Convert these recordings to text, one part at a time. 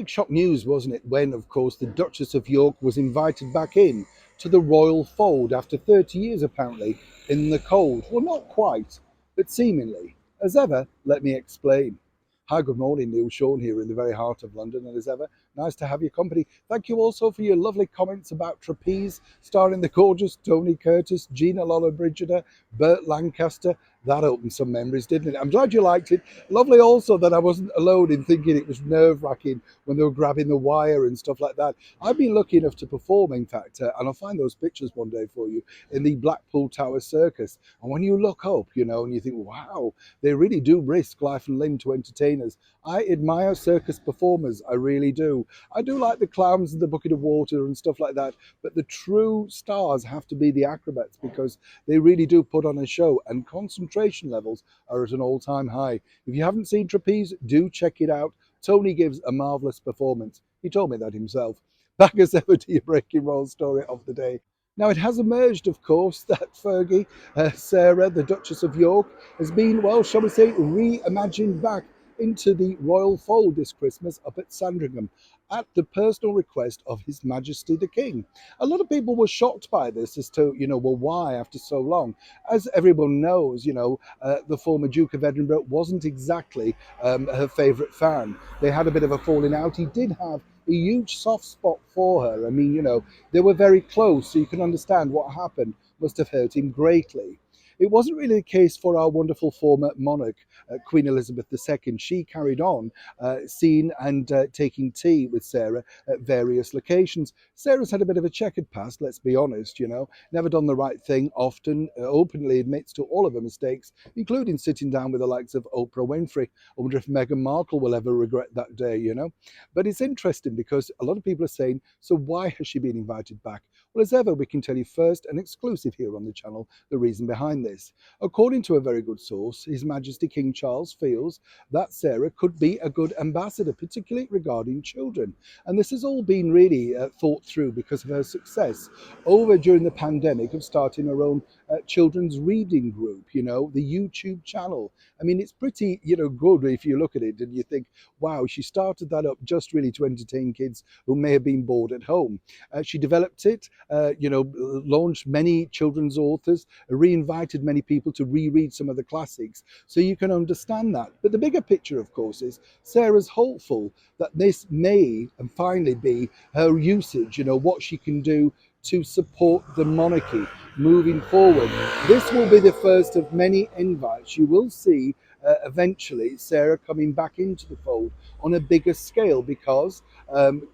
big shock news, wasn't it, when, of course, the Duchess of York was invited back in to the royal fold after 30 years, apparently, in the cold. Well, not quite, but seemingly. As ever, let me explain. Hi, good morning, Neil Sean here in the very heart of London, and as ever, nice to have your company. Thank you also for your lovely comments about Trapeze, starring the gorgeous Tony Curtis, Gina Lollobrigida, Burt Lancaster. That opened some memories, didn't it? I'm glad you liked it. Lovely also that I wasn't alone in thinking it was nerve-wracking when they were grabbing the wire and stuff like that. I've been lucky enough to perform, in fact, and I'll find those pictures one day for you, in the Blackpool Tower Circus. And when you look up, and you think, wow, they really do risk life and limb to entertain us. I admire circus performers, I really do. I do like the clowns and the bucket of water and stuff like that, but the true stars have to be the acrobats because they really do put on a show, and concentration levels are at an all-time high. If you haven't seen Trapeze, do check it out. Tony gives a marvellous performance. He told me that himself. Back as ever to your breaking roll story of the day. Now, it has emerged, of course, that Fergie, Sarah, the Duchess of York, has been, well, shall we say, reimagined back into the royal fold this Christmas up at Sandringham at the personal request of His Majesty the King. A lot of people were shocked by this as to, well, why after so long? As everyone knows, the former Duke of Edinburgh wasn't exactly her favourite fan. They had a bit of a falling out. He did have a huge soft spot for her. I mean, they were very close, so you can understand what happened must have hurt him greatly. It wasn't really the case for our wonderful former monarch, Queen Elizabeth II. She carried on seeing and taking tea with Sarah at various locations. Sarah's had a bit of a checkered past, let's be honest, never done the right thing, often openly admits to all of her mistakes, including sitting down with the likes of Oprah Winfrey. I wonder if Meghan Markle will ever regret that day, But it's interesting because a lot of people are saying, so why has she been invited back? Well, as ever, we can tell you first and exclusive here on the channel the reason behind this. According to a very good source, His Majesty King Charles feels that Sarah could be a good ambassador, particularly regarding children. And this has all been really thought through because of her success over during the pandemic of starting her own children's reading group, the YouTube channel. I mean, it's pretty, good if you look at it and you think, wow, she started that up just really to entertain kids who may have been bored at home. She developed it, launched many children's authors, reinvited many people to reread some of the classics. So you can understand that. But the bigger picture, of course, is Sarah's hopeful that this may and finally be her usage, what she can do to support the monarchy moving forward. This will be the first of many invites. You will see eventually Sarah coming back into the fold on a bigger scale because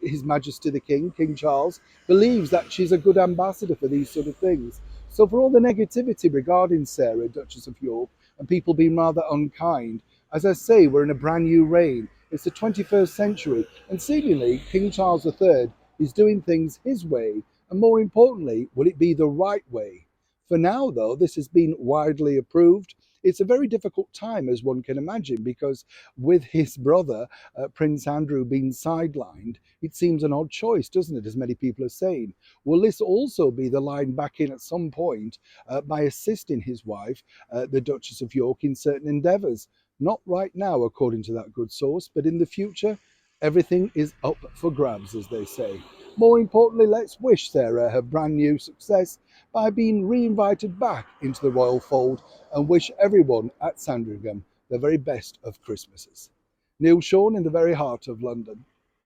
His Majesty the King, King Charles, believes that she's a good ambassador for these sort of things. So for all the negativity regarding Sarah, Duchess of York, and people being rather unkind, as I say, we're in a brand new reign. It's the 21st century, and seemingly King Charles III is doing things his way, and more importantly, will it be the right way? For now, though, this has been widely approved. It's a very difficult time, as one can imagine, because with his brother, Prince Andrew, being sidelined, it seems an odd choice, doesn't it, as many people are saying. Will this also be the line back in at some point by assisting his wife, the Duchess of York, in certain endeavours? Not right now, according to that good source, but in the future, everything is up for grabs, as they say. More importantly, let's wish Sarah her brand new success by being re-invited back into the royal fold and wish everyone at Sandringham the very best of Christmases. Neil Sean in the very heart of London.